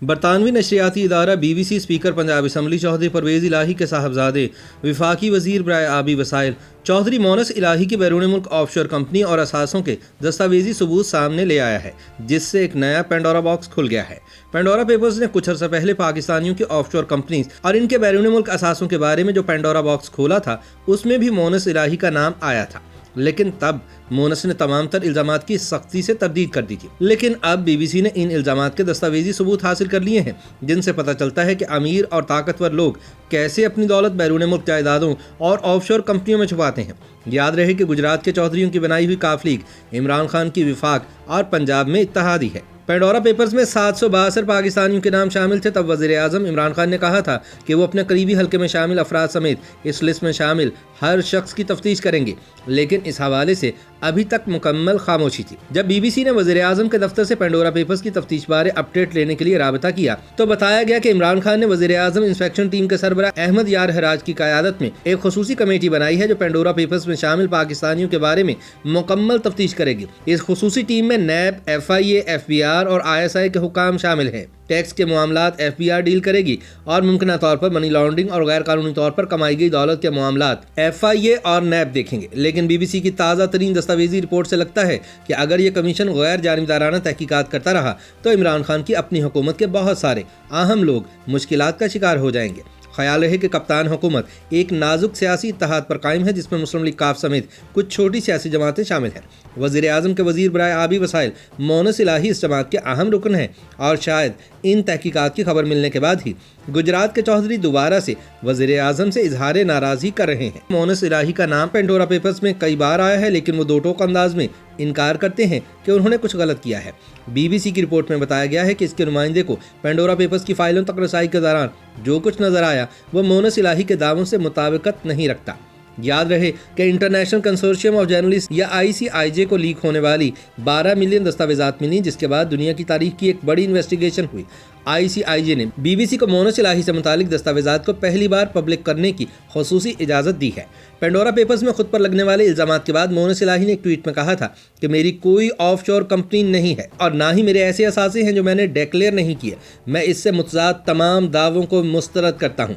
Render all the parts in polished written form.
बरतानवी नशरियाती इदारा BBC speaker Punjab assembly Chaudhry Pervaiz Elahi के साहबजादे विफाकी वज़ीर बराए आबी वसाइल चौधरी मोनस इलाही की बैरून मुल्क ऑफशोर कंपनी और असासों के दस्तावेजी सबूत सामने ले आया है, जिससे एक नया पेंडोरा बॉक्स खुल गया है। पेंडोरा पेपर्स ने कुछ अर्सा पहले पाकिस्तानियों की ऑफशोर कंपनीज और इनके बैरून मुल्क असासों के बारे में जो पेंडोरा बॉक्स खोला था, उसमें भी मोनस इलाही का नाम आया था, लेकिन तब मोनस ने तमाम तर इल्जामात की सख्ती से तरदीद कर दी थी। लेकिन अब BBC ने इन इल्जामात के दस्तावेजी सबूत हासिल कर लिए हैं, जिनसे पता चलता है कि अमीर और ताकतवर लोग कैसे अपनी दौलत बैरून मुल्क जायदादों और ऑफशोर कंपनियों में छुपाते हैं। याद रहे कि गुजरात के चौधरियों की बनाई हुई काफ लीग इमरान खान की विफाक और पंजाब में इत्तहादी है। पेंडोरा पेपर्स में 762 पाकिस्तानियों के नाम शामिल थे। तब वज़ीर आज़म इमरान खान ने कहा था कि वो अपने करीबी हल्के में शामिल अफराद समेत इस लिस्ट में शामिल हर शख्स की तफ्तीश करेंगे, लेकिन इस हवाले से अभी तक मुकम्मल खामोशी थी। जब BBC ने वज़ीर आज़म के दफ्तर से पेंडोरा पेपर्स की तफ्तीश बारे अपडेट लेने के लिए राबता किया तो बताया गया कि इमरान खान ने वज़ीर आज़म इंस्पेक्शन टीम के सरबराह अहमद यार हराज की क़यादत में एक खुसूसी कमेटी बनाई है, जो पेंडोरा पेपर्स में शामिल पाकिस्तानियों के बारे में मुकम्मल तफ्तीश करेगी। इस खुसूसी टीम में नैब, FIA, FBR और ISI के हुकाम शामिल हैं। टैक्स के मामलात FBR डील करेगी और मुमकिन तौर पर मनी लॉन्ड्रिंग और गैर कानूनी तौर पर कमाई गई दौलत के मामलात FIA और नैब देखेंगे। लेकिन BBC की ताज़ा तरीन दस्तावेजी रिपोर्ट से लगता है कि अगर ये कमीशन गैर जानिबदाराना तहकीकात करता रहा तो इमरान खान की अपनी हुकूमत के बहुत सारे अहम लोग मुश्किलात का शिकार हो जाएंगे। ख्याल है कि कप्तान हुकूमत एक नाजुक सियासी इत्तेहाद पर कायम है, जिसमें मुस्लिम लीग काफ समेत कुछ छोटी सियासी जमातें शामिल हैं। वज़ीर आज़म के वज़ीर बराए आबी वसाइल मोनस इलाही इस जमात के अहम रुकन हैं और शायद इन तहकीकात की खबर मिलने के बाद ही गुजरात के चौधरी दोबारा से वज़ीर आज़म से इजहार नाराज़गी कर रहे हैं। मोनस इलाही का नाम पेंडोरा पेपर्स में कई बार आया है, लेकिन वो दो टोक अंदाज में इनकार करते हैं कि उन्होंने कुछ गलत किया है। BBC की रिपोर्ट में बताया गया है कि इसके नुमाइंदे को पेंडोरा पेपर्स की फाइलों तक रसाई के दौरान जो कुछ नजर आया वह मोनस इलाही के दावों से मुताबिकत नहीं रखता। याद रहे कि इंटरनेशनल कंसोर्शियम ऑफ जर्नलिस्ट या ICIJ को लीक होने वाली 12 मिलियन दस्तावेजात मिली, जिसके बाद दुनिया की तारीख की एक बड़ी इन्वेस्टिगेशन हुई। ICIJ ने BBC को मोनस इलाही से मुतालिक दस्तावेजात को पहली बार पब्लिक करने की खुसूसी इजाज़त दी है। पेंडोरा पेपर्स में खुद पर लगने वाले इल्जामात के बाद मोनस इलाही ने एक ट्वीट में कहा था कि मेरी कोई ऑफशोर कंपनी नहीं है और ना ही मेरे ऐसे असासे हैं जो मैंने डिक्लेयर नहीं किए। मैं इससे मुतज़ाद तमाम दावों को मुस्तरद करता हूँ।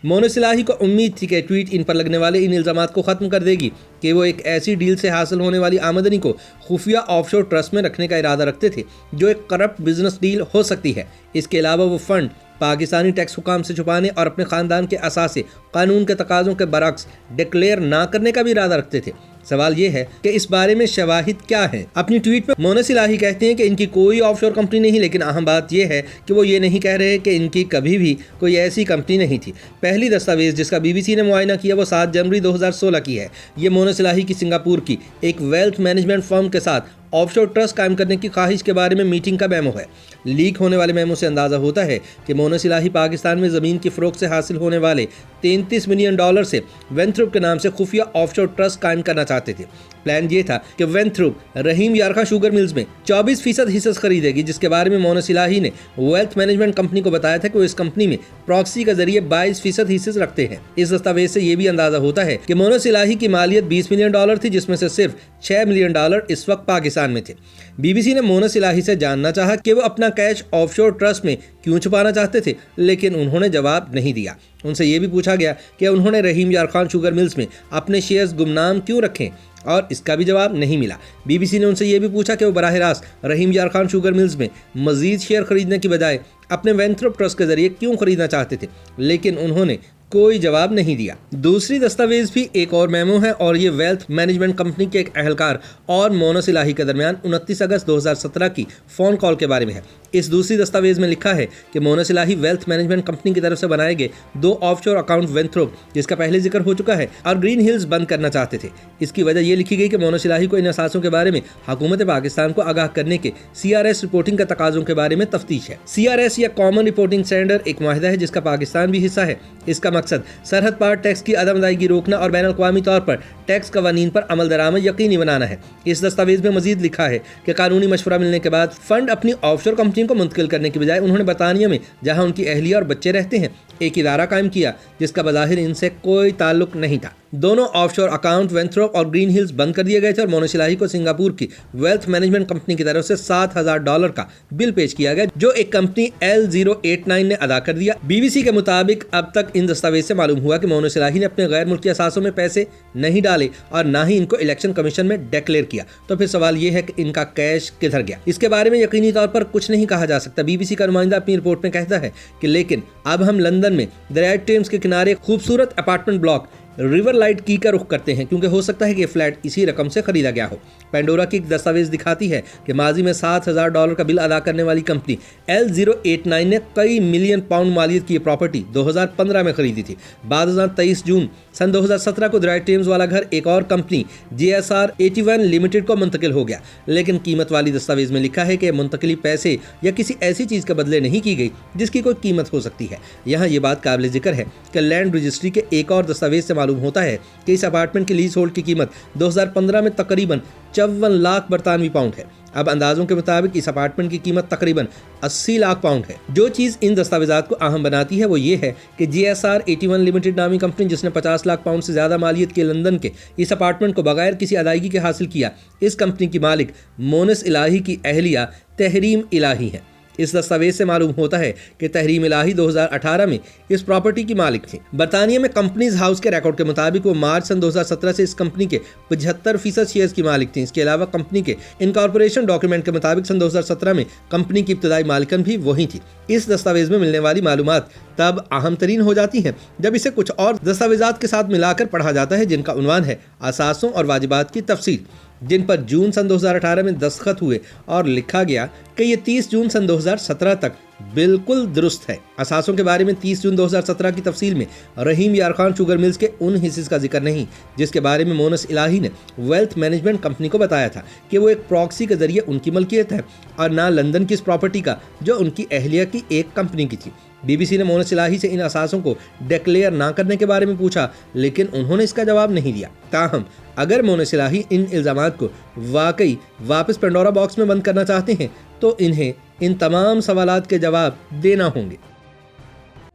मोनस इलाही को उम्मीद थी कि ट्वीट इन पर लगने वाले इन इल्जामात को ख़त्म कर देगी कि वो एक ऐसी डील से हासिल होने वाली आमदनी को खुफिया ऑफशोर ट्रस्ट में रखने का इरादा रखते थे जो एक करप्ट बिजनेस डील हो सकती है। इसके अलावा वो फंड पाकिस्तानी टैक्स हुकाम से छुपाने और अपने ख़ानदान के असासे कानून के तकाज़ों के बरक्स डिक्लेयर ना करने का भी इरादा रखते थे। सवाल ये है कि इस बारे में शवाहिद क्या है। अपनी ट्वीट में मोनस इलाही कहते हैं कि इनकी कोई ऑफशोर कंपनी नहीं, लेकिन अहम बात यह है कि वो ये नहीं कह रहे कि इनकी कभी भी कोई ऐसी कंपनी नहीं थी। पहली दस्तावेज जिसका BBC ने मुआयना किया वो 7 जनवरी 2016 की है। ये मोनस इलाही की सिंगापुर की एक वेल्थ मैनेजमेंट फर्म के साथ ऑफशोर ट्रस्ट कायम करने की ख्वाहिश के बारे में मीटिंग का मेमो है। लीक होने वाले मेमो से अंदाज़ा होता है कि मोनस इलाही पाकिस्तान में ज़मीन की फ़रोख्त से हासिल होने वाले $33 मिलियन से वेंथ्रुप के नाम से खुफिया ऑफशोर ट्रस्ट कायम करना चाहते थे। प्लान ये था कि वेंथ्रुप रहीम यार खान शुगर मिल्स में 24% हिस्से खरीदेगी, जिसके बारे में मोनस इलाही ने वेल्थ मैनेजमेंट कंपनी को बताया था कि वो इस कंपनी में प्रॉक्सी के जरिए 22% हिस्से रखते हैं। इस दस्तावेज से ये भी अंदाजा होता है कि मोनस इलाही की मालियत $20 मिलियन थी, जिसमें से सिर्फ $6 मिलियन इस वक्त पाकिस्तान में थे। BBC ने मोनस इलाही से जानना चाहा कि वो अपना कैश ऑफशोर ट्रस्ट में क्यों छुपाना चाहते थे, लेकिन उन्होंने जवाब नहीं दिया। उनसे ये भी पूछा गया कि उन्होंने रहीम यार खान शुगर मिल्स में अपने शेयर्स गुमनाम क्यों रखें, और इसका भी जवाब नहीं मिला। BBC ने उनसे ये भी पूछा कि वो बराह रास्त रहीम यार खान शुगर मिल्स में मजीद शेयर खरीदने की बजाय अपने वेंथ्रोप ट्रस्ट के जरिए क्यों खरीदना चाहते थे, लेकिन उन्होंने कोई जवाब नहीं दिया। दूसरी दस्तावेज भी एक और मेमो है और ये वेल्थ मैनेजमेंट कंपनी के एक अहलकार और मोनस इलाही के दरमियान 29 अगस्त 2017 की फ़ोन कॉल के बारे में है। इस दूसरी दस्तावेज में लिखा है कि मोनस इलाही वेल्थ मैनेजमेंट कंपनी की तरफ से बनाए गए 2 ऑफशोर अकाउंट वेंथ्रोप, जिसका पहले जिक्र हो चुका है, और ग्रीन हिल्स बंद करना चाहते थे। इसकी वजह यह लिखी गई कि मोनस इलाही को इन असासों के बारे में हुकूमत पाकिस्तान को आगाह करने के CRS रिपोर्टिंग के तकाज़ों के बारे में तफ्तीश है। CRS या कॉमन रिपोर्टिंग स्टैंडर्ड एक माहिदा है जिसका पाकिस्तान भी हिस्सा है। इसका मकसद सरहद पार टैक्स की अदम अदायगी रोकना और बैन अल-अक़वामी तौर पर टैक्स कवानीन पर अमल दरामद यकीनी बनाना है। इस दस्तावेज में मजीद लिखा है कि कानूनी मशवरा मिलने के बाद फंड अपनी ऑफशोर कंपनियों को मुंतकिल करने की बजाय उन्होंने बरतानिया में, जहां उनकी अहलिया और बच्चे रहते हैं, एक इदारा कायम किया जिसका बज़ाहिर इनसे कोई ताल्लुक नहीं था। दोनों ऑफशोर अकाउंट वेंथ्रोप और ग्रीन हिल्स बंद कर दिए गए थे और मोनिस इलाही को सिंगापुर की वेल्थ मैनेजमेंट कंपनी की तरफ से $7,000 का बिल पेश किया गया, जो एक कंपनी L089 ने अदा कर दिया। BBC के मुताबिक अब तक इन दस्तावेज से मालूम हुआ कि मोनिस इलाही ने अपने गैर मुल्की असासों में पैसे नहीं डाले और ना ही इनको इलेक्शन कमीशन में डिक्लेयर किया। तो फिर सवाल यह है कि इनका कैश किधर गया? इसके बारे में यकीनी तौर पर कुछ नहीं कहा जा सकता। BBC का नुमाइंदा अपनी रिपोर्ट में कहता है कि लेकिन अब हम लंदन में दरियाई टेम्स के किनारे खूबसूरत अपार्टमेंट ब्लॉक रिवर लाइट की का रुख करते हैं, क्योंकि हो सकता है कि फ्लैट इसी रकम से खरीदा गया हो। पेंडोरा की एक दस्तावेज दिखाती है कि माजी में $7,000 का बिल अदा करने वाली कंपनी L089 ने कई मिलियन पाउंड मालियत की प्रॉपर्टी 2015 में खरीदी थी। बाद 23 जून सन 2017 को दरियाई टेम्स वाला घर एक और कंपनी JSR 81 लिमिटेड को मुंतकिल हो गया, लेकिन कीमत वाली दस्तावेज में लिखा है कि मुंतकिली पैसे या किसी ऐसी चीज के बदले नहीं की गई जिसकी कोई कीमत हो सकती है। यहाँ ये बात काबिल जिक्र है कि लैंड रजिस्ट्री के एक और दस्तावेज से मालूम होता है कि इस अपार्टमेंट की लीज होल्ड की कीमत 2015 में तकरीबन 54 लाख बरतानवी पाउंड है। अब अंदाजों के मुताबिक इस अपार्टमेंट की कीमत तकरीबन 80 लाख पाउंड है। जो चीज इन दस्तावेजात को अहम बनाती है वो ये है कि JSR 81 लिमिटेड नामी कंपनी, जिसने 50 लाख पाउंड से ज्यादा मालियत के लंदन के इस अपार्टमेंट को बगैर किसी अदायगी के हासिल किया, इस कंपनी की मालिक मोनिस इलाही की अहलिया तहरीम इलाही है। इस दस्तावेज से मालूम होता है कि तहरीम इलाही 2018 में इस प्रॉपर्टी की मालिक थी। बरतानिया में कंपनीज हाउस के रिकॉर्ड के मुताबिक वो मार्च सन 2017 से इस कंपनी के 75% शेयर्स की मालिक थी। इसके अलावा कंपनी के इनकॉर्पोरेशन डॉक्यूमेंट के मुताबिक सन 2017 में कंपनी की इब्तदाई मालिकन भी वही थी। इस दस्तावेज में मिलने वाली मालूमात तब अहम तरीन हो जाती हैं जब इसे कुछ और दस्तावेजात के साथ मिलाकर पढ़ा जाता है, जिनका उन्वान है असासों और वाजिबात की तफसील, जिन पर जून सन 2018 में दस्तखत हुए और लिखा गया कि ये 30 जून सन 2017 तक बिल्कुल दुरुस्त है। असासों के बारे में 30 जून 2017 की तफसील में रहीम यार खान शुगर मिल्स के उन हिस्से का जिक्र नहीं जिसके बारे में मोनिस इलाही ने वेल्थ मैनेजमेंट कंपनी को बताया था कि वो एक प्रॉक्सी के जरिए उनकी मलकियत है, और ना लंदन की इस प्रॉपर्टी का जो उनकी अहलिया की एक कंपनी की थी। BBC ने मोनिस इलाही से इन असासों को डिक्लेयर ना करने के बारे में पूछा, लेकिन उन्होंने इसका जवाब नहीं दिया। ताहम अगर मोनिस इलाही इन इल्जामात को वाकई वापस पेंडोरा बॉक्स में बंद करना चाहते हैं तो इन्हें इन तमाम सवालात के जवाब देना होंगे।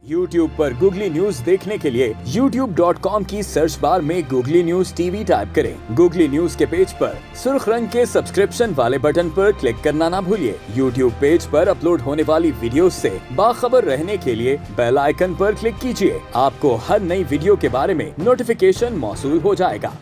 YouTube पर गूगली न्यूज देखने के लिए youtube.com की सर्च बार में गूगली न्यूज TV टाइप करें। गूगली न्यूज के पेज पर सुर्ख रंग के सब्सक्रिप्शन वाले बटन पर क्लिक करना ना भूलिए। YouTube पेज पर अपलोड होने वाली वीडियोस से बाखबर रहने के लिए बेल आइकन पर क्लिक कीजिए। आपको हर नई वीडियो के बारे में नोटिफिकेशन मौसूल हो जाएगा।